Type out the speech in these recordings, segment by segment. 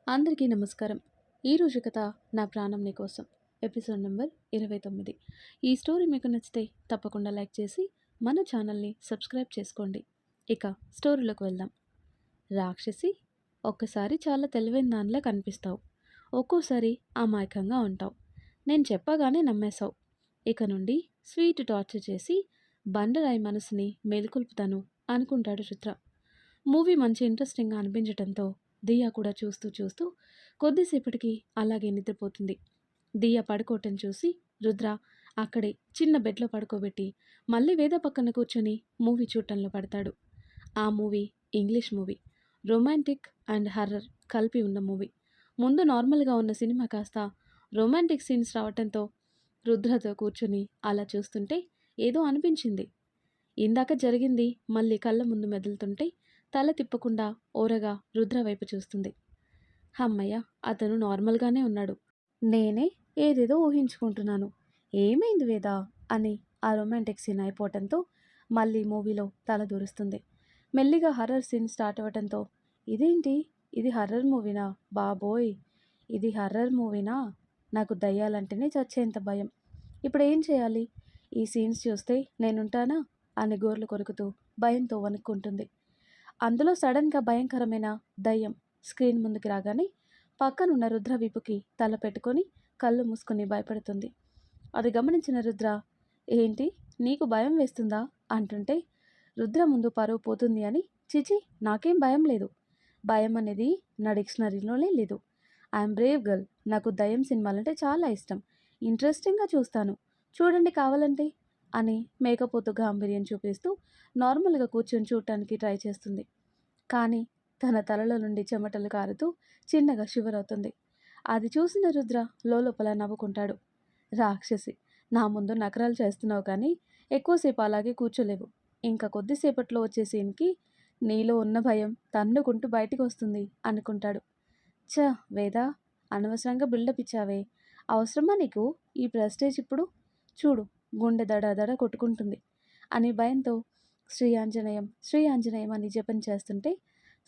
అందరికీ నమస్కారం. ఈరోజు కథ నా ప్రాణం నీకోసం ఎపిసోడ్ నెంబర్ 29. ఈ స్టోరీ మీకు నచ్చితే తప్పకుండా లైక్ చేసి మన ఛానల్ని సబ్స్క్రైబ్ చేసుకోండి. ఇక స్టోరీలోకి వెళ్దాం. రాక్షసి, ఒక్కసారి చాలా తెలివైన దానిలా కనిపిస్తావు, ఒక్కోసారి అమాయకంగా ఉంటావు. నేను చెప్పగానే నమ్మేశావు. ఇక నుండి స్వీట్ టార్చర్ చేసి బండరాయి మనసుని మేలుకొల్పుతాను అనుకుంటాడు రుద్ర. మూవీ మంచి ఇంట్రెస్టింగ్గా అనిపించడంతో దియా కూడా చూస్తూ చూస్తూ కొద్దిసేపటికి అలాగే నిద్రపోతుంది. దియా పడుకోవటం చూసి రుద్ర అక్కడే చిన్న బెడ్లో పడుకోబెట్టి మళ్ళీ వేద పక్కన కూర్చొని మూవీ చూడటంలో పడతాడు. ఆ movie English movie, romantic and horror కలిపి ఉన్న మూవీ. ముందు నార్మల్గా ఉన్న సినిమా కాస్త రొమాంటిక్ సీన్స్ రావటంతో రుద్రతో కూర్చొని అలా చూస్తుంటే ఏదో అనిపించింది. ఇందాక జరిగింది మళ్ళీ కళ్ళ ముందు మెదులుతుంటే తల తిప్పకుండా ఓరగా రుద్ర వైపు చూస్తుంది. హమ్మయ్య, అతను నార్మల్గానే ఉన్నాడు. నేనే ఏదేదో ఊహించుకుంటున్నాను. ఏమైంది వేదా అని ఆ రొమాంటిక్ సీన్ అయిపోవటంతో మళ్ళీ మూవీలో తల దూరుస్తుంది. మెల్లిగా హర్రర్ సీన్ స్టార్ట్ అవ్వటంతో ఇదేంటి, ఇది హర్రర్ మూవీనా బాబోయ్, ఇది హర్రర్ మూవీనా, నాకు దయ్యాలంటేనే చచ్చేంత భయం. ఇప్పుడు ఏం చేయాలి, ఈ సీన్స్ చూస్తే నేనుంటానా అని గోర్లు కొరుకుతూ భయంతో వణుక్కుంటుంది. అందులో సడన్గా భయంకరమైన దయ్యం స్క్రీన్ ముందుకు రాగానే పక్కనున్న రుద్ర వీపుకి తల పెట్టుకొని కళ్ళు మూసుకొని భయపడుతుంది. అది గమనించిన రుద్ర, ఏంటి నీకు భయం వేస్తుందా అంటుంటే రుద్ర ముందు పరువు పోతుంది అని, చిచి నాకేం భయం లేదు, భయం అనేది నా డిక్షనరీలోనే లేదు. ఐఎమ్ బ్రేవ్ గర్ల్, నాకు దయ్యం సినిమాలంటే చాలా ఇష్టం, ఇంట్రెస్టింగ్గా చూస్తాను, చూడండి కావాలంటే అని మేకపోతు గాంభీర్యం చూపిస్తూ నార్మల్గా కూర్చొని చూడటానికి ట్రై చేస్తుంది. కానీ తన తలలో నుండి చెమటలు కారుతూ చిన్నగా షివర్ అవుతుంది. అది చూసిన రుద్ర లోపల నవ్వుకుంటాడు. రాక్షసి, నా ముందు నకరాలు చేస్తున్నావు కానీ ఎక్కువసేపు అలాగే కూర్చోలేవు. ఇంకా కొద్దిసేపట్లో వచ్చే సీన్కి నీలో ఉన్న భయం తన్నుకుంటూ బయటికి వస్తుంది అనుకుంటాడు. వేదా, అనవసరంగా బిల్డప్ ఇచ్చావే, అవసరమా నీకు ఈ ప్రెస్టేజ్ ఇప్పుడు? చూడు గుండె దడ కొట్టుకుంటుంది అని భయంతో శ్రీ ఆంజనేయం అని జపం చేస్తుంటే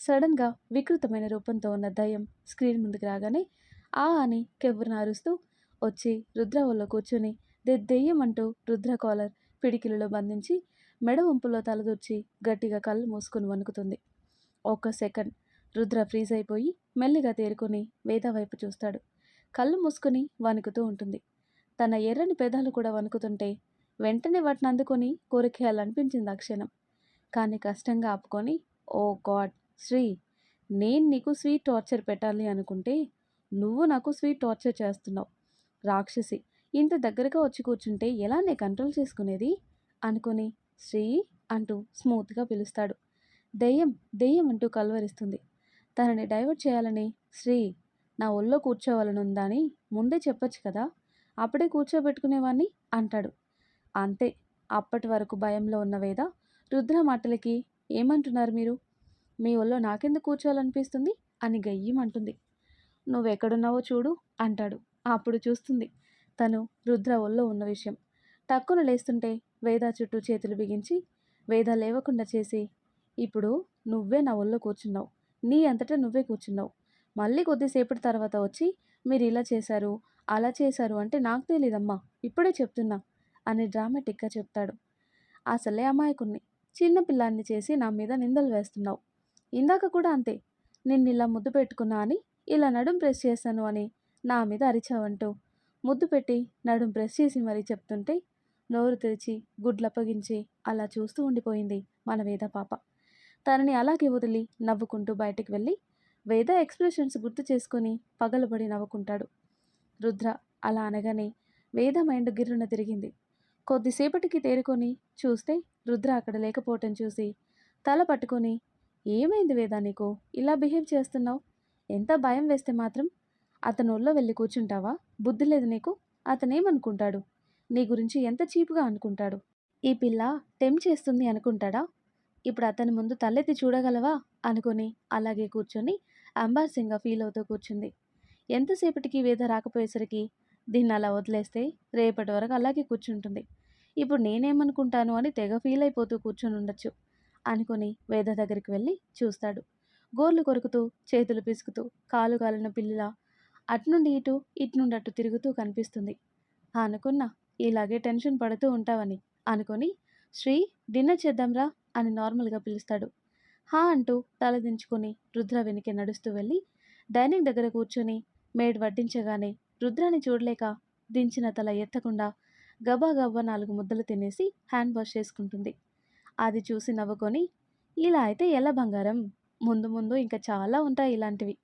సడన్గా వికృతమైన రూపంతో ఉన్న దయ్యం స్క్రీన్ ముందుకు రాగానే ఆ అని కెవ్వున అరుస్తూ వచ్చి రుద్ర వల్ల కూర్చొని దెయ్యం అంటూ రుద్ర కాలర్ పిడికిలలో బంధించి మెడ వంపులో తలదూర్చి గట్టిగా కళ్ళు మూసుకుని వణుకుతుంది. ఒక్క సెకండ్ రుద్ర ఫ్రీజ్ అయిపోయి మెల్లిగా తేరుకొని వేద వైపు చూస్తాడు. కళ్ళు మూసుకుని వణుకుతూ ఉంటుంది. తన ఎర్రని పెదాలు కూడా వణుకుతుంటే వెంటనే వాటిని అందుకొని కోరికేయాలనిపించింది ఆ క్షణం. కానీ కష్టంగా ఆపుకొని, ఓ గాడ్ శ్రీ, నేను నీకు స్వీట్ టార్చర్ పెట్టాలి అనుకుంటే నువ్వు నాకు స్వీట్ టార్చర్ చేస్తున్నావు. రాక్షసి, ఇంత దగ్గరగా వచ్చి కూర్చుంటే ఎలా నే కంట్రోల్ చేసుకునేది అనుకుని శ్రీ అంటూ స్మూత్గా పిలుస్తాడు. దెయ్యం అంటూ కలవరిస్తుంది. తనని డైవర్ట్ చేయాలని శ్రీ, నా ఒళ్ళో కూర్చోవాలనుందా అని ముందే చెప్పొచ్చు కదా, అప్పుడే కూర్చోబెట్టుకునేవాణ్ణి అంటాడు. అంతే, అప్పటి వరకు భయంలో ఉన్న వేద రుద్ర మాటలకి ఏమంటున్నారు మీరు, మీ ఒళ్ళో నాకెందుకు కూర్చోవాలనిపిస్తుంది అని గయ్యమంటుంది. నువ్వెక్కడున్నావో చూడు అంటాడు. అప్పుడు చూస్తుంది తను రుద్ర ఒళ్ళో ఉన్న విషయం. టక్కున లేస్తుంటే వేద చుట్టూ చేతులు బిగించి వేద లేవకుండా చేసి, ఇప్పుడు నువ్వే నా ఒళ్ళో కూర్చున్నావు, నీ అంతటా నువ్వే కూర్చున్నావు, మళ్ళీ కొద్దిసేపటి తర్వాత వచ్చి మీరు ఇలా చేశారు అలా చేశారు అంటే నాకు తెలీదమ్మా, ఇప్పుడే చెప్తున్నా అని డ్రామాటిక్గా చెప్తాడు. అసలే అమాయకుణ్ణి, చిన్నపిల్లాన్ని చేసి నా మీద నిందలు వేస్తున్నావు. ఇందాక కూడా అంతే, నిన్నిలా ముద్దు పెట్టుకున్నా అని, ఇలా నడుం ప్రెస్ చేశాను అని నా మీద అరిచావంటూ ముద్దు పెట్టి నడుం ప్రెస్ చేసి మరీ చెప్తుంటే నోరు తెరిచి గుడ్లప్పగించి అలా చూస్తూ ఉండిపోయింది మన వేద పాప. తనని అలాగే వదిలి నవ్వుకుంటూ బయటికి వెళ్ళి వేద ఎక్స్ప్రెషన్స్ గుర్తు చేసుకొని పగలబడి నవ్వుకుంటాడు. రుద్ర అలా అనగానే వేద మైండ్ గిర్రున తిరిగింది. కొద్దిసేపటికి తేరుకొని చూస్తే రుద్ర అక్కడ లేకపోవటం చూసి తల పట్టుకొని, ఏమైంది వేద, నీకు ఇలా బిహేవ్ చేస్తున్నావు, ఎంత భయం వేస్తే మాత్రం అతను ఒళ్ళో వెళ్ళి కూర్చుంటావా, బుద్ధి లేదు నీకు, అతనేమనుకుంటాడు, నీ గురించి ఎంత చీపుగా అనుకుంటాడు, ఈ పిల్ల టెంప్ చేస్తుంది అనుకుంటాడా, ఇప్పుడు అతని ముందు తలెత్తి చూడగలవా అనుకుని అలాగే కూర్చొని అంబార్సింగ్గా ఫీల్ అవుతూ కూర్చుంది. ఎంతసేపటికి వేద రాకపోయేసరికి దీన్ని అలా వదిలేస్తే రేపటి వరకు అలాగే కూర్చుంటుంది, ఇప్పుడు నేనేమనుకుంటాను అని తెగ ఫీల్ అయిపోతూ కూర్చొని ఉండొచ్చు అనుకుని వేద దగ్గరికి వెళ్ళి చూస్తాడు. గోర్లు కొరుకుతూ, చేతులు పిసుకుతూ, కాలు కాలిన పిల్లిలా అట్నుండి ఇటు, ఇట్నుండి అటు తిరుగుతూ కనిపిస్తుంది. అనుకున్నా ఇలాగే టెన్షన్ పడుతూ ఉంటావని అనుకొని, శ్రీ డిన్నర్ చేద్దాంరా అని నార్మల్గా పిలుస్తాడు. హా అంటూ తల దించుకొని రుద్ర వెనకే నడుస్తూ వెళ్ళి డైనింగ్ దగ్గర కూర్చొని మేడ్ వడ్డించగానే రుద్రాని చూడలేక దించిన తల ఎత్తకుండా గబా గబా 4 ముద్దలు తినేసి హ్యాండ్ వాష్ చేసుకుంటుంది. అది చూసి నవ్వుకొని, ఇలా అయితే ఎలా బంగారం, ముందు ముందు ఇంకా చాలా ఉంటాయి ఇలాంటివి.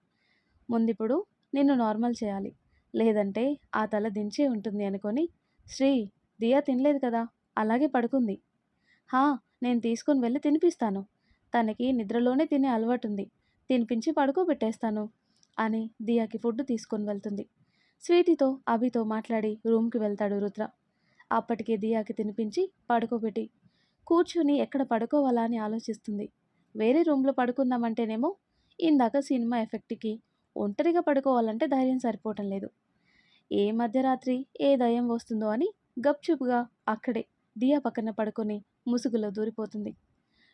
ముందిప్పుడు నిన్ను నార్మల్ చేయాలి. లేదంటే ఆ తల దించే ఉంటుంది అనుకొని, శ్రీ దియా తినలేదు కదా, అలాగే పడుకుంది. హా నేను తీసుకొని వెళ్ళి తినిపిస్తాను. తనకి నిద్రలోనే తినే అలవాటుంది. తినిపించి పడుకోబెట్టేస్తాను అని దియాకి ఫుడ్ తీసుకొని వెళ్తుంది. స్వీటీతో అభితో మాట్లాడి రూమ్కి వెళ్తాడు రుద్ర. అప్పటికే దియాకి తినిపించి పడుకోబెట్టి కూర్చుని ఎక్కడ పడుకోవాలా అని ఆలోచిస్తుంది. వేరే రూమ్లో పడుకుందామంటేనేమో ఇందాక సినిమా ఎఫెక్ట్కి ఒంటరిగా పడుకోవాలంటే ధైర్యం సరిపోవటం లేదు. ఏ మధ్యరాత్రి ఏ దయ్యం వస్తుందో అని గప్చుప్గా అక్కడే దియా పక్కన పడుకొని ముసుగులో దూరిపోతుంది.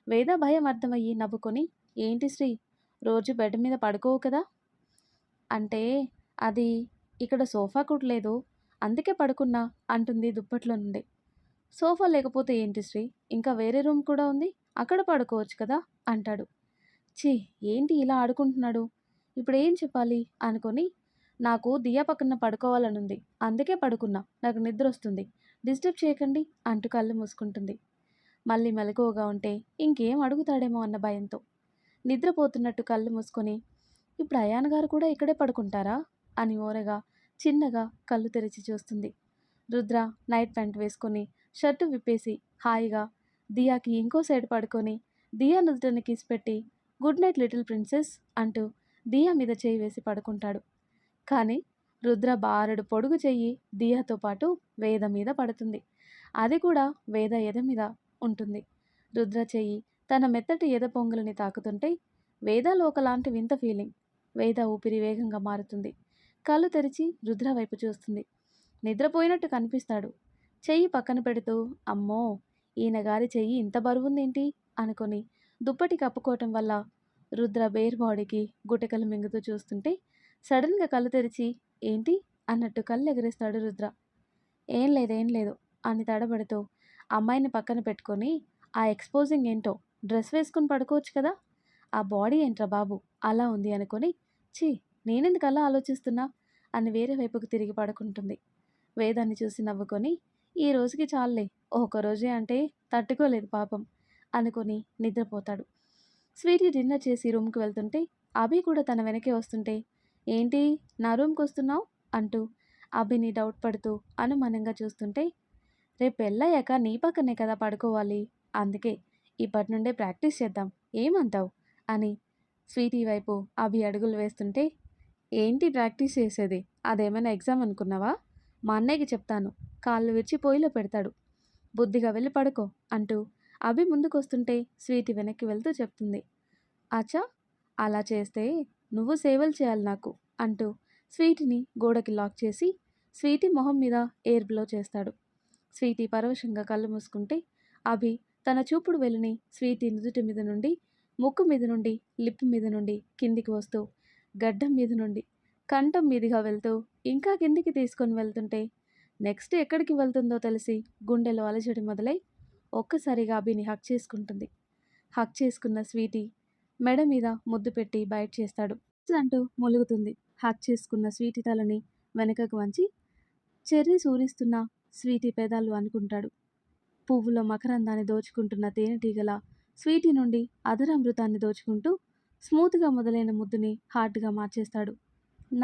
వేద భయం అర్థమయ్యి నవ్వుకొని, ఏంటి శ్రీ, రోజు బెడ్ మీద పడుకోవు కదా అంటే, అది ఇక్కడ సోఫా కూడా లేదు, అందుకే పడుకున్నా అంటుంది దుప్పట్లో నుండి. సోఫా లేకపోతే ఏంటి శ్రీ, ఇంకా వేరే రూమ్ కూడా ఉంది, అక్కడ పడుకోవచ్చు కదా అంటాడు. ఛీ, ఏంటి ఇలా ఆడుకుంటున్నాడు, ఇప్పుడు ఏం చెప్పాలి అనుకొని, నాకు దియా పక్కన పడుకోవాలనుంది, అందుకే పడుకున్నా, నాకు నిద్ర వస్తుంది, డిస్టర్బ్ చేయకండి అంటూ కళ్ళు మూసుకుంటుంది. మళ్ళీ మెలకువగా ఉంటే ఇంకేం అడుగుతాడేమో అన్న భయంతో నిద్రపోతున్నట్టు కళ్ళు మూసుకొని, ఇప్పుడు అయాన్ గారు కూడా ఇక్కడే పడుకుంటారా అని ఓరగా చిన్నగా కళ్ళు తెరిచి చూస్తుంది. రుద్ర నైట్ ప్యాంట్ వేసుకొని షర్టు విప్పేసి హాయిగా దియాకి ఇంకో సైడ్ పడుకొని దియా నుదుటని కిస్ పెట్టి గుడ్ నైట్ లిటిల్ ప్రిన్సెస్ అంటూ దియా మీద చేయి వేసి పడుకుంటాడు. కానీ రుద్ర బారెడు పొడుగు చెయ్యి దియాతో పాటు వేద మీద పడుతుంది. అది కూడా వేద ఎద మీద ఉంటుంది. రుద్ర చెయ్యి తన మెత్తటి ఎద పొంగులని తాకుతుంటే వేదలో ఒకలాంటి వింత ఫీలింగ్. వేద ఊపిరి వేగంగా మారుతుంది. కళ్ళు తెరిచి రుద్ర వైపు చూస్తుంది. నిద్రపోయినట్టు కనిపిస్తాడు. చెయ్యి పక్కన పెడుతూ, అమ్మో ఈయన గారి చెయ్యి ఇంత బరువుందేంటి అనుకొని దుప్పటి కప్పుకోవటం వల్ల రుద్ర బేర్ బాడీకి గుటకలు మింగుతూ చూస్తుంటే సడన్గా కళ్ళు తెరిచి, ఏంటి అన్నట్టు కళ్ళు ఎగరేస్తాడు రుద్ర. ఏం లేదు ఏం లేదు అని తడబడుతూ అమ్మాయిని పక్కన పెట్టుకొని, ఆ ఎక్స్పోజింగ్ ఏంటో, డ్రెస్ వేసుకుని పడుకోవచ్చు కదా, ఆ బాడీ ఏంట్రా బాబు అలా ఉంది అనుకొని, ఛీ నేనెందుకు అలా ఆలోచిస్తున్నా అని వేరే వైపుకు తిరిగి పడుకుంటుంది. వేదాన్ని చూసి నవ్వుకొని, ఈ రోజుకి చాలులే, ఒక్కరోజే అంటే తట్టుకోలేదు పాపం అనుకొని నిద్రపోతాడు. స్వీటీ డిన్నర్ చేసి రూమ్కి వెళ్తుంటే అభి కూడా తన వెనకే వస్తుంటే, ఏంటి నా రూమ్కి వస్తున్నావు అంటూ అభిని డౌట్ పడుతూ అనుమానంగా చూస్తుంటే, రేపు పెళ్ళయ్యాక నీ పక్కనే కదా పడుకోవాలి, అందుకే ఇప్పటి నుండే ప్రాక్టీస్ చేద్దాం, ఏమంటావు అని స్వీటీ వైపు అభి అడుగులు వేస్తుంటే, ఏంటి ప్రాక్టీస్ చేసేది, అదేమైనా ఎగ్జామ్ అనుకున్నావా, మా అన్నయ్యకి చెప్తాను, కాళ్ళు విరిచి పొయ్యిలో పెడతాడు, బుద్ధిగా వెళ్ళి పడుకో అంటూ అభి ముందుకొస్తుంటే స్వీటీ వెనక్కి వెళ్తూ చెప్తుంది. అచ్చా అలా చేస్తే నువ్వు సేవలు చేయాలి నాకు అంటూ స్వీటీని గోడకి లాక్ చేసి స్వీటీ మొహం మీద ఎయిర్ బ్లో చేస్తాడు. స్వీటీ పరవశంగా కళ్ళు మూసుకుంటే అభి తన చూపుడు వెలుని స్వీటీ నుదుటి మీద నుండి, ముక్కు మీద నుండి, లిప్ మీద నుండి కిందికి వస్తూ గడ్డం మీద నుండి కంఠం మీదిగా వెళ్తూ ఇంకా కిందికి తీసుకొని వెళ్తుంటే నెక్స్ట్ ఎక్కడికి వెళ్తుందో తెలిసి గుండెలో అలజడి మొదలై ఒక్కసారిగా అభిని హక్ చేసుకుంటుంది. హక్ చేసుకున్న స్వీటీ మెడ మీద ముద్దు పెట్టి బయట చేస్తాడు అంటూ మొలుగుతుంది. హక్ చేసుకున్న స్వీటీ తలని వెనకకు వంచి చెర్రీ సూరిస్తున్న స్వీటీ పెదాలు అనుకుంటాడు. పువ్వులో మకరందాన్ని దోచుకుంటున్న తేనెటీగల స్వీటీ నుండి అధరామృతాన్ని దోచుకుంటూ స్మూత్గా మొదలైన ముద్దుని హార్డ్గా మార్చేస్తాడు.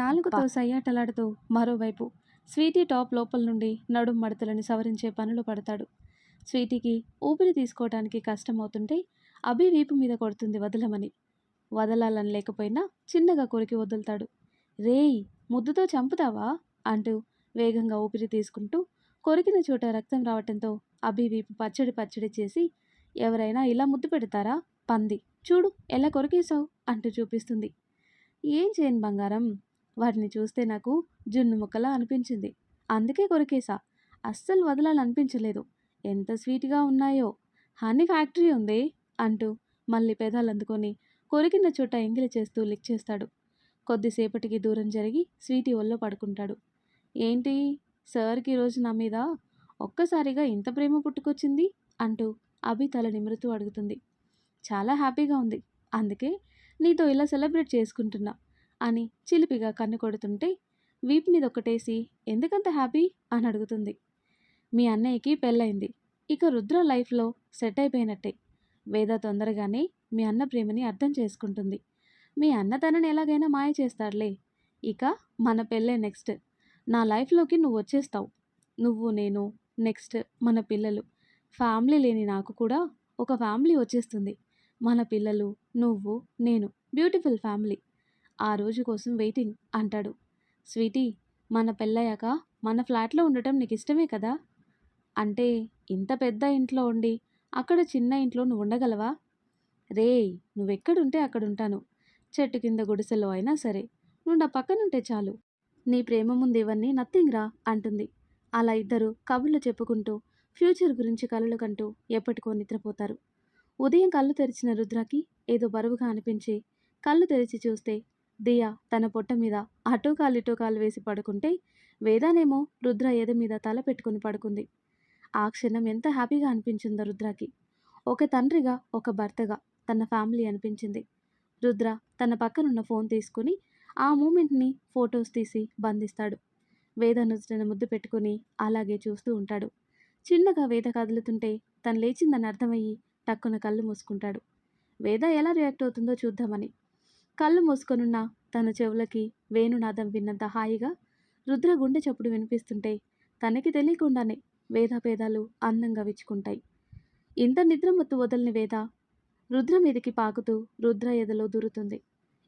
నాలుగుతో సయ్యాటలాడుతూ మరోవైపు స్వీటీ టాప్ లోపల నుండి నడుం మడతలని సవరించే పనులు పడతాడు. స్వీటీకి ఊపిరి తీసుకోవడానికి కష్టమవుతుంటే అభి వీపు మీద కొడుతుంది వదలమని. వదలాలని లేకపోయినా చిన్నగా కొరికి వదులుతాడు. రేయ్ ముద్దుతో చంపుతావా అంటూ వేగంగా ఊపిరి తీసుకుంటూ కొరికిన చోట రక్తం రావటంతో అభి వీపు పచ్చడి పచ్చడి చేసి, ఎవరైనా ఇలా ముద్దు పెడతారా పంది, చూడు ఎలా కొరికేశావు అంటూ చూపిస్తుంది. ఏం చేయను బంగారం, వాటిని చూస్తే నాకు జున్ను ముక్కలా అనిపించింది, అందుకే కొరికేసా, అస్సలు వదలాలనిపించలేదు, ఎంత స్వీట్గా ఉన్నాయో, హనీ ఫ్యాక్టరీ ఉంది అంటూ మళ్ళీ పెదాలు అందుకొని కొరికిన చోట ఎంగిలి చేస్తూ లిక్ చేస్తాడు. కొద్దిసేపటికి దూరం జరిగి స్వీటీ ఒళ్ళో పడుకుంటాడు. ఏంటి సార్కి ఈరోజు నా మీద ఒక్కసారిగా ఇంత ప్రేమ పుట్టుకొచ్చింది అంటూ అభి తల నిమురుతూ అడుగుతుంది. చాలా హ్యాపీగా ఉంది, అందుకే నీతో ఇలా సెలబ్రేట్ చేసుకుంటున్నా అని చిలిపిగా కన్ను కొడుతుంటే వీపు మీద ఒక్కటేసి ఎందుకంత హ్యాపీ అని అడుగుతుంది. మీ అన్నయ్యకి పెళ్ళయింది, ఇక రుద్ర లైఫ్లో సెట్ అయిపోయినట్టే. వేద తొందరగానే మీ అన్న ప్రేమని అర్థం చేసుకుంటుంది. మీ అన్న తనని ఎలాగైనా మాయ చేస్తాడులే. ఇక మన పెళ్ళే నెక్స్ట్. నా లైఫ్లోకి నువ్వు వచ్చేస్తావు. నువ్వు నేను నెక్స్ట్ మన పిల్లలు. ఫ్యామిలీ లేని నాకు కూడా ఒక ఫ్యామిలీ వచ్చేస్తుంది. మన పిల్లలు, నువ్వు, నేను, బ్యూటిఫుల్ ఫ్యామిలీ. ఆ రోజు కోసం వెయిటింగ్ అంటాడు. స్వీటీ, మన పెళ్ళయ్యాక మన ఫ్లాట్లో ఉండటం నీకు ఇష్టమే కదా? అంటే ఇంత పెద్ద ఇంట్లో ఉండి అక్కడ చిన్న ఇంట్లో నువ్వు ఉండగలవా? రేయ్, నువ్వెక్కడుంటే అక్కడుంటాను. చెట్టు కింద గుడిసెలో అయినా సరే నువ్వు నా పక్కనుంటే చాలు. నీ ప్రేమ ముందు ఇవన్నీ నథింగ్ రా అంటుంది. అలా ఇద్దరు కబుర్లు చెప్పుకుంటూ ఫ్యూచర్ గురించి కలలు కంటూ ఎప్పటికో నిద్రపోతారు. ఉదయం కళ్ళు తెరిచిన రుద్రకి ఏదో బరువుగా అనిపించి కళ్ళు తెరిచి చూస్తే దియా తన పొట్ట మీద అటో కాలు ఇటో కాలు వేసి పడుకుంటే వేదానేమో రుద్ర ఎద మీద తల పెట్టుకుని పడుకుంది. ఆ క్షణం ఎంత హ్యాపీగా అనిపించిందో రుద్రకి. ఒక తండ్రిగా, ఒక భర్తగా తన ఫ్యామిలీ అనిపించింది. రుద్ర తన పక్కనున్న ఫోన్ తీసుకుని ఆ మూమెంట్ని ఫొటోస్ తీసి బంధిస్తాడు. వేద నుదుటిన ముద్దు పెట్టుకుని అలాగే చూస్తూ ఉంటాడు. చిన్నగా వేద కదులుతుంటే తను లేచిందని అర్థమయ్యి టక్కున కళ్ళు మూసుకుంటాడు. వేద ఎలా రియాక్ట్ అవుతుందో చూద్దామని. కళ్ళు మూసుకొనున్న తన చెవులకి వేణునాదం విన్నంత హాయిగా రుద్ర గుండె చప్పుడు వినిపిస్తుంటే తనకి తెలియకుండానే వేద పేదాలు అందంగా విచ్చుకుంటాయి. ఇంత నిద్రమత్తు వదలని వేద రుద్ర మీదకి పాకుతూ రుద్ర ఎదలో దూరుతుంది.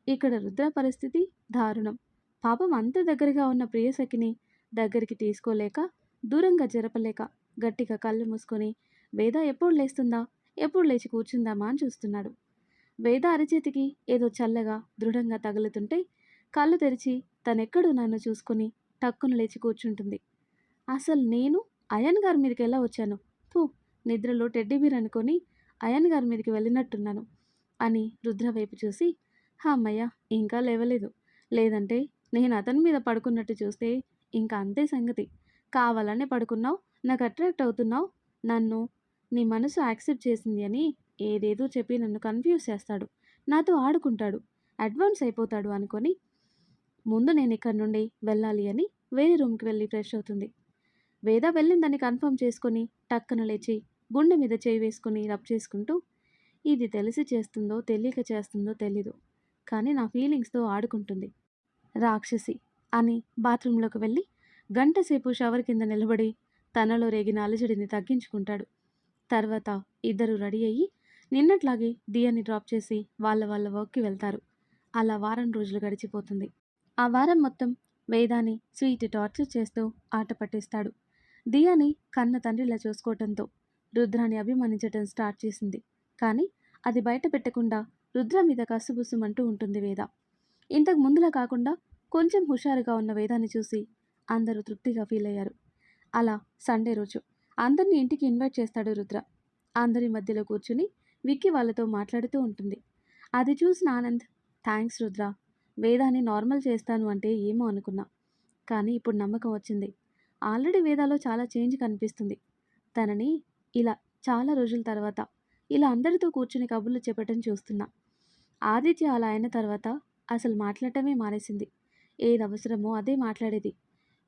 ఇక్కడ రుద్ర పరిస్థితి దారుణం. పాపం అంత దగ్గరగా ఉన్న ప్రియసఖిని దగ్గరికి తీసుకోలేక, దూరంగా జరపలేక గట్టిగా కళ్ళు మూసుకొని వేద ఎప్పుడు లేస్తుందా, ఎప్పుడు లేచి కూర్చుందామా అని చూస్తున్నాడు. వేద అరిచేతికి ఏదో చల్లగా దృఢంగా తగులుతుంటే కళ్ళు తెరిచి తనెక్కడో నన్ను చూసుకొని టక్కున లేచి కూర్చుంటుంది. అసలు నేను అయాన్ గారి మీదకి ఎలా వచ్చాను? పూ, నిద్రలో టెడ్డీబీర్ అనుకొని అయాన్ గారి మీదకి వెళ్ళినట్టున్నాను అని రుద్ర వైపు చూసి, అమ్మయ్య ఇంకా లేవలేదు, లేదంటే నేను అతని మీద పడుకున్నట్టు చూస్తే ఇంకా అంతే సంగతి. కావాలనే పడుకున్నావు, నాకు అట్రాక్ట్ అవుతున్నావు, నన్ను నీ మనసు యాక్సెప్ట్ చేసింది అని ఏదేదో చెప్పి నన్ను కన్ఫ్యూజ్ చేస్తాడు, నాతో ఆడుకుంటాడు, అడ్వాన్స్ అయిపోతాడు అనుకొని ముందు నేను ఇక్కడి నుండి వెళ్ళాలి అని వేరే రూమ్కి వెళ్ళి ఫ్రెష్ అవుతుంది. వేద వెళ్ళిందని కన్ఫర్మ్ చేసుకొని టక్కున లేచి గుండె మీద చేయి వేసుకొని రబ్ చేసుకుంటూ, ఇది తెలిసి చేస్తుందో తెలియక చేస్తుందో తెలీదు, కానీ నా ఫీలింగ్స్తో ఆడుకుంటుంది రాక్షసి అని బాత్రూంలోకి వెళ్ళి గంటసేపు షవర్ కింద నిలబడి తనలో రేగిన అలజడిని తగ్గించుకుంటాడు. తర్వాత ఇద్దరు రెడీ అయ్యి నిన్నట్లాగే దియాని డ్రాప్ చేసి వాళ్ళ వర్క్కి వెళ్తారు. అలా వారం రోజులు గడిచిపోతుంది. ఆ వారం మొత్తం వేదాని స్వీట్ టార్చర్ చేస్తూ ఆట పట్టిస్తాడు. దియాని కన్న తండ్రిలా చూసుకోవటంతో రుద్రాని అభిమానించటం స్టార్ట్ చేసింది. కానీ అది బయట పెట్టకుండా రుద్ర మీద కసుబుసుమంటూ ఉంటుంది వేద. ఇంతకు ముందులా కాకుండా కొంచెం హుషారుగా ఉన్న వేదాన్ని చూసి అందరూ తృప్తిగా ఫీల్ అయ్యారు. అలా సండే రోజు అందరినీ ఇంటికి ఇన్వైట్ చేస్తాడు రుద్ర. అందరి మధ్యలో కూర్చుని విక్కీ వాళ్ళతో మాట్లాడుతూ ఉంటుంది. అది చూసిన ఆనంద్, థ్యాంక్స్ రుద్ర, వేదాన్ని నార్మల్ చేస్తాను అంటే ఏమో అనుకున్నా, కానీ ఇప్పుడు నమ్మకం వచ్చింది. ఆల్రెడీ వేదాలో చాలా చేంజ్ కనిపిస్తుంది. తనని ఇలా చాలా రోజుల తర్వాత ఇలా అందరితో కూర్చుని కబుర్లు చెప్పటం చూస్తున్నా. ఆదిత్య అలా అయిన తర్వాత అసలు మాట్లాడటమే మానేసింది. ఏది అవసరమో అదే మాట్లాడేది.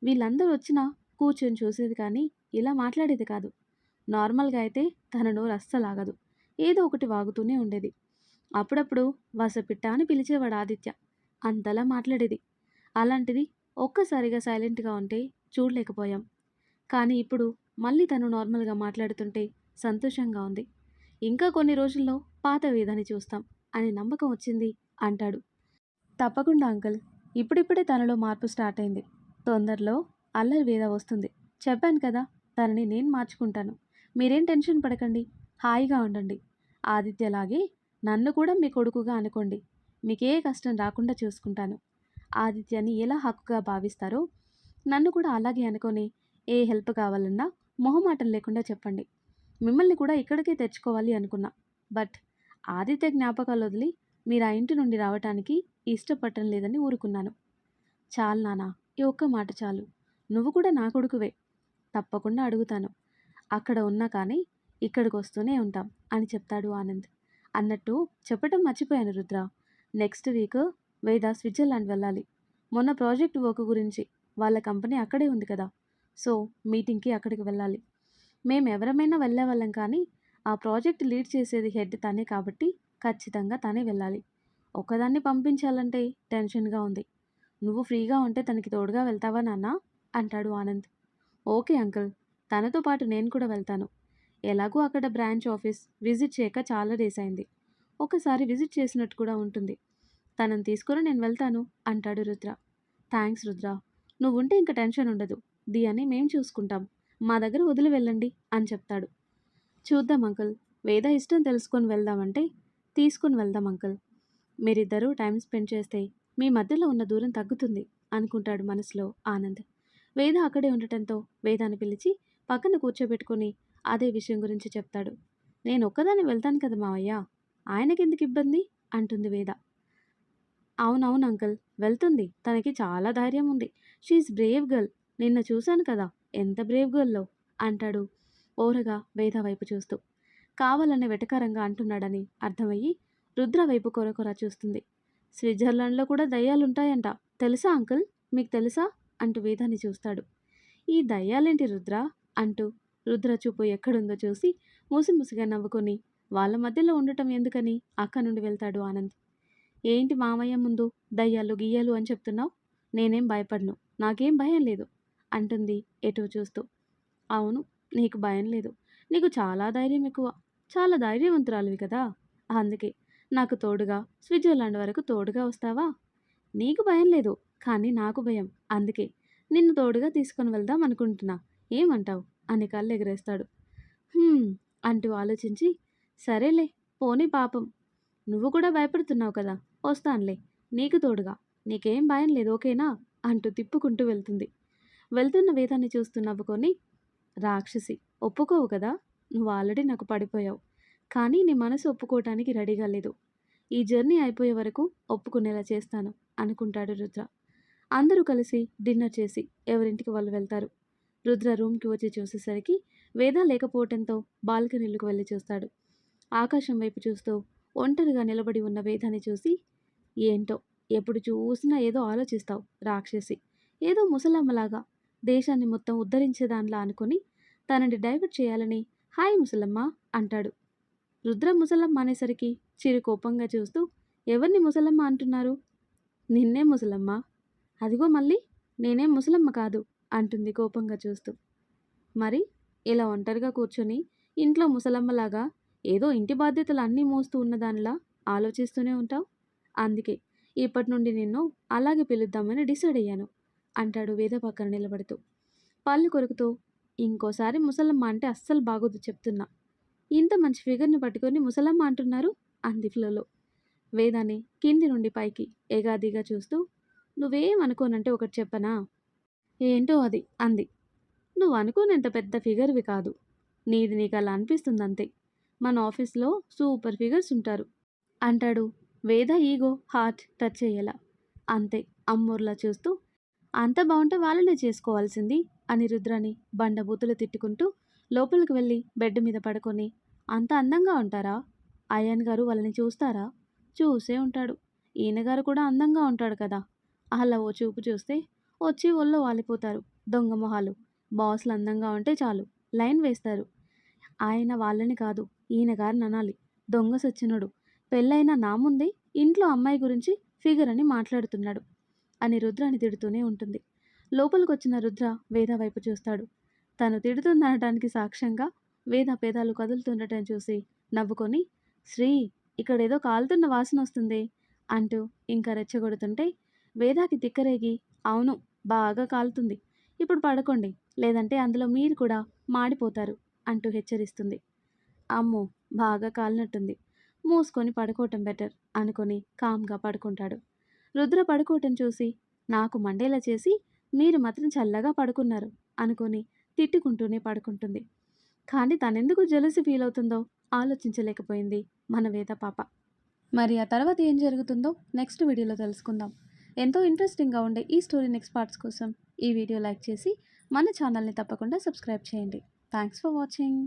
వీళ్ళందరూ వచ్చినా కూర్చొని చూసేది కానీ ఇలా మాట్లాడేది కాదు. నార్మల్గా అయితే తన నోరు అస్సలాగదు, ఏదో ఒకటి వాగుతూనే ఉండేది. అప్పుడప్పుడు వసపిట్ట అని పిలిచేవాడు ఆదిత్య, అంతలా మాట్లాడేది. అలాంటిది ఒక్కసారిగా సైలెంట్గా ఉంటే చూడలేకపోయాం. కానీ ఇప్పుడు మళ్ళీ తను నార్మల్గా మాట్లాడుతుంటే సంతోషంగా ఉంది. ఇంకా కొన్ని రోజుల్లో పాత వేదాన్ని చూస్తాం అని నమ్మకం వచ్చింది అంటాడు. తప్పకుండా అంకుల్, ఇప్పుడిప్పుడే తనలో మార్పు స్టార్ట్ అయింది. తొందరలో అల్లరి వేద వస్తుంది, చెప్పాను కదా, తనని నేను మార్చుకుంటాను. మీరేం టెన్షన్ పడకండి, హాయిగా ఉండండి. ఆదిత్యలాగే నన్ను కూడా మీ కొడుకుగా అనుకోండి, మీకే కష్టం రాకుండా చూసుకుంటాను. ఆదిత్యని ఎలా హక్కుగా భావిస్తారో నన్ను కూడా అలాగే అనుకొని ఏ హెల్ప్ కావాలన్నా మొహమాటం లేకుండా చెప్పండి. మిమ్మల్ని కూడా ఇక్కడికే తెచ్చుకోవాలి అనుకున్నా, బట్ ఆదిత్య జ్ఞాపకాలు వదిలి మీరు ఆ ఇంటి నుండి రావటానికి ఇష్టపడటం లేదని ఊరుకున్నాను. చాలు నానా, ఈ ఒక్క మాట చాలు. నువ్వు కూడా నా కొడుకువే. తప్పకుండా అడుగుతాను. అక్కడ ఉన్నా కానీ ఇక్కడికి వస్తూనే ఉంటాం అని చెప్తాడు ఆనంద్. అన్నట్టు చెప్పటం మర్చిపోయాను రుద్ర. నెక్స్ట్ వీక్ వేద స్విట్జర్లాండ్ వెళ్ళాలి. మొన్న ప్రాజెక్ట్ వర్క్ గురించి వాళ్ళ కంపెనీ అక్కడే ఉంది కదా, సో మీటింగ్కి అక్కడికి వెళ్ళాలి. మేము ఎవరమైనా వెళ్ళేవాళ్ళం కానీ ఆ ప్రాజెక్ట్ లీడ్ చేసేది హెడ్ తనే కాబట్టి ఖచ్చితంగా తనే వెళ్ళాలి. ఒక్కదాన్ని పంపించాలంటే టెన్షన్గా ఉంది. నువ్వు ఫ్రీగా ఉంటే తనకి తోడుగా వెళ్తావా నాన్న అంటాడు ఆనంద్. ఓకే అంకుల్, తనతో పాటు నేను కూడా వెళ్తాను. ఎలాగూ అక్కడ బ్రాంచ్ ఆఫీస్ విజిట్ చేయక చాలా డేస్ అయింది. ఒకసారి విజిట్ చేసినట్టు కూడా ఉంటుంది. తనని తీసుకొని నేను వెళ్తాను అంటాడు రుద్ర. థ్యాంక్స్ రుద్ర, నువ్వుంటే ఇంకా టెన్షన్ ఉండదు. దియాని మేం చూసుకుంటాం. మా దగ్గర వదిలి వెళ్ళండి అని చెప్తాడు. చూద్దాం అంకుల్, వేద ఇష్టం తెలుసుకొని వెళ్దామంటే తీసుకొని వెళ్దాం అంకుల్. మీరిద్దరూ టైం స్పెండ్ చేస్తే మీ మధ్యలో ఉన్న దూరం తగ్గుతుంది అనుకుంటాడు మనసులో ఆనంద్. వేద అక్కడే ఉండటంతో వేదాన్ని పిలిచి పక్కన కూర్చోబెట్టుకొని అదే విషయం గురించి చెప్తాడు. నేను ఒక్కదాన్ని వెళ్తాను కదా మావయ్య, ఆయనకెందుకు ఇబ్బంది అంటుంది వేద. అవునవును అంకుల్, వెళ్తుంది. తనకి చాలా ధైర్యం ఉంది. She is brave girl. నిన్న చూశాను కదా ఎంత బ్రేవ్ గర్ల్లో అంటాడు ఓరగా వేద వైపు చూస్తూ. కావాలనే వెటకారంగా అంటున్నాడని అర్థమయ్యి రుద్ర వైపు కొరకొర చూస్తుంది. స్విట్జర్లాండ్లో కూడా దయ్యాలుంటాయంట, తెలుసా అంకుల్, మీకు తెలుసా అంటూ వేదాన్ని చూస్తాడు. ఈ దయ్యాలేంటి రుద్ర అంటూ రుద్ర చూపు ఎక్కడుందో చూసి ముసిముసిగా నవ్వుకొని వాళ్ళ మధ్యలో ఉండటం ఎందుకని అక్క నుండి వెళ్తాడు ఆనంద్. ఏంటి మామయ్య ముందు దయ్యాలు గియ్యాలు అని చెప్తున్నావు? నేనేం భయపడను, నాకేం భయం లేదు అంటుంది ఎటో చూస్తూ. అవును, నీకు భయం లేదు. నీకు చాలా ధైర్యం ఎక్కువ. చాలా ధైర్యవంతురాలివి కదా, అందుకే నాకు తోడుగా స్విట్జర్లాండ్ వరకు తోడుగా వస్తావా? నీకు భయం లేదు, కానీ నాకు భయం. అందుకే నిన్ను తోడుగా తీసుకొని వెళ్దాం అనుకుంటున్నా. ఏమంటావు అని కళ్ళు ఎగరేస్తాడు. అంటూ ఆలోచించి సరేలే పోనీ పాపం, నువ్వు కూడా భయపడుతున్నావు కదా, వస్తానులే నీకు తోడుగా. నీకేం భయం లేదు ఓకేనా అంటూ తిప్పుకుంటూ వెళ్తుంది. వెళ్తున్న వేదాన్ని చూస్తూ నవ్వుకొని, రాక్షసి, ఒప్పుకోవు కదా, నువ్వు ఆల్రెడీ నాకు పడిపోయావు. కానీ నీ మనసు ఒప్పుకోవటానికి రెడీగా లేదు. ఈ జర్నీ అయిపోయే వరకు ఒప్పుకునేలా చేస్తాను అనుకుంటాడు రుద్ర. అందరూ కలిసి డిన్నర్ చేసి ఎవరింటికి వాళ్ళు వెళ్తారు. రుద్ర రూమ్కి వచ్చి చూసేసరికి వేద లేకపోవటంతో బాల్కనీలకు వెళ్ళి చూస్తాడు. ఆకాశం వైపు చూస్తూ ఒంటరిగా నిలబడి ఉన్న వేదాన్ని చూసి, ఏంటో ఎప్పుడు చూసినా ఏదో ఆలోచిస్తావు రాక్షసి, ఏదో ముసలమ్మలాగా దేశాన్ని మొత్తం ఉద్ధరించేదానిలా అనుకుని తనని డైవర్ట్ చేయాలని హాయ్ ముసలమ్మ అంటాడు. రుద్ర ముసలమ్మ అనేసరికి చిరు కోపంగా చూస్తూ, ఎవరిని ముసలమ్మ అంటున్నారు? నిన్నే ముసలమ్మ. అదిగో మళ్ళీ నేనేం ముసలమ్మ కాదు అంటుంది కోపంగా చూస్తూ. మరి ఇలా ఒంటరిగా కూర్చొని ఇంట్లో ముసలమ్మలాగా ఏదో ఇంటి బాధ్యతలు అన్నీ మోస్తూ ఉన్నదానిలా ఆలోచిస్తూనే ఉంటావు. అందుకే ఇప్పటి నుండి నిన్ను అలాగే పిలుద్దామని డిసైడ్ అయ్యాను అంటాడు వేద పక్కన నిలబడుతూ. పళ్ళు కొరుకుతూ, ఇంకోసారి ముసలమ్మ అంటే అస్సలు బాగోదు చెప్తున్నా. ఇంత మంచి ఫిగర్ని పట్టుకొని ముసలమ్మ అంటున్నారు అంది ఫ్లోలో. వేదాన్ని కింది నుండి పైకి ఎగాదిగా చూస్తూ, నువ్వేం అనుకోనంటే ఒకటి చెప్పనా? ఏంటో అది అంది. నువ్వు అనుకోనంత పెద్ద ఫిగర్వి కాదు, నీది నీకు అలా అనిపిస్తుందంతే. మన ఆఫీస్లో సూపర్ ఫిగర్స్ ఉంటారు అంటాడు వేద ఈగో హార్ట్ టచ్ అయ్యేలా. అంతే అమ్మోర్లా చూస్తూ, అంత బాగుంటే వాళ్ళనే చేసుకోవాల్సింది అని రుద్రాని బండబూతులు తిట్టుకుంటూ లోపలికి వెళ్ళి బెడ్ మీద పడుకొని, అంత అందంగా ఉంటారా? అయాన్ గారు వాళ్ళని చూస్తారా? చూసే ఉంటాడు. ఈయనగారు కూడా అందంగా ఉంటాడు కదా, అలా ఓ చూపు చూస్తే వచ్చి ఒళ్ళో వాలిపోతారు దొంగ మొహాలు. బాస్లు అందంగా ఉంటే చాలు లైన్ వేస్తారు. ఆయన వాళ్ళని కాదు ఈయన గారిని అనాలి. దొంగ సచ్చినోడు, పెళ్ళైన నా ముందే ఇంట్లో అమ్మాయి గురించి ఫిగర్ అని మాట్లాడుతున్నాడు అని రుద్రాని తిడుతూనే ఉంటుంది. లోపలికొచ్చిన రుద్ర వేద వైపు చూస్తాడు. తను తిడుతుందనడానికి సాక్ష్యంగా వేద పేదాలు కదులుతుండటం చూసి నవ్వుకొని, శ్రీ, ఇక్కడేదో కాలుతున్న వాసన వస్తుంది అంటూ ఇంకా రెచ్చగొడుతుంటే వేదాకి తిక్కరేగి, అవును బాగా కాలుతుంది, ఇప్పుడు పడుకోండి లేదంటే అందులో మీరు కూడా మాడిపోతారు అంటూ హెచ్చరిస్తుంది. అమ్మో, బాగా కాలినట్టుంది, మూసుకొని పడుకోవటం బెటర్ అనుకొని కామ్గా పడుకుంటాడు. రుద్ర పడుకోవటం చూసి నాకు మండేలా చేసి మీరు మాత్రం చల్లగా పడుకున్నారు అనుకొని తిట్టుకుంటూనే పడుకుంటుంది. కానీ తనెందుకు జెలసి ఫీల్ అవుతుందో ఆలోచించలేకపోయింది మన వేద పాప. మరి ఆ తర్వాత ఏం జరుగుతుందో నెక్స్ట్ వీడియోలో తెలుసుకుందాం. ఎంతో ఇంట్రెస్టింగ్‌గా ఉండే ఈ స్టోరీ నెక్స్ట్ పార్ట్స్ కోసం ఈ వీడియో లైక్ చేసి మన ఛానల్‌ని తప్పకుండా సబ్స్క్రైబ్ చేయండి. Thanks for watching.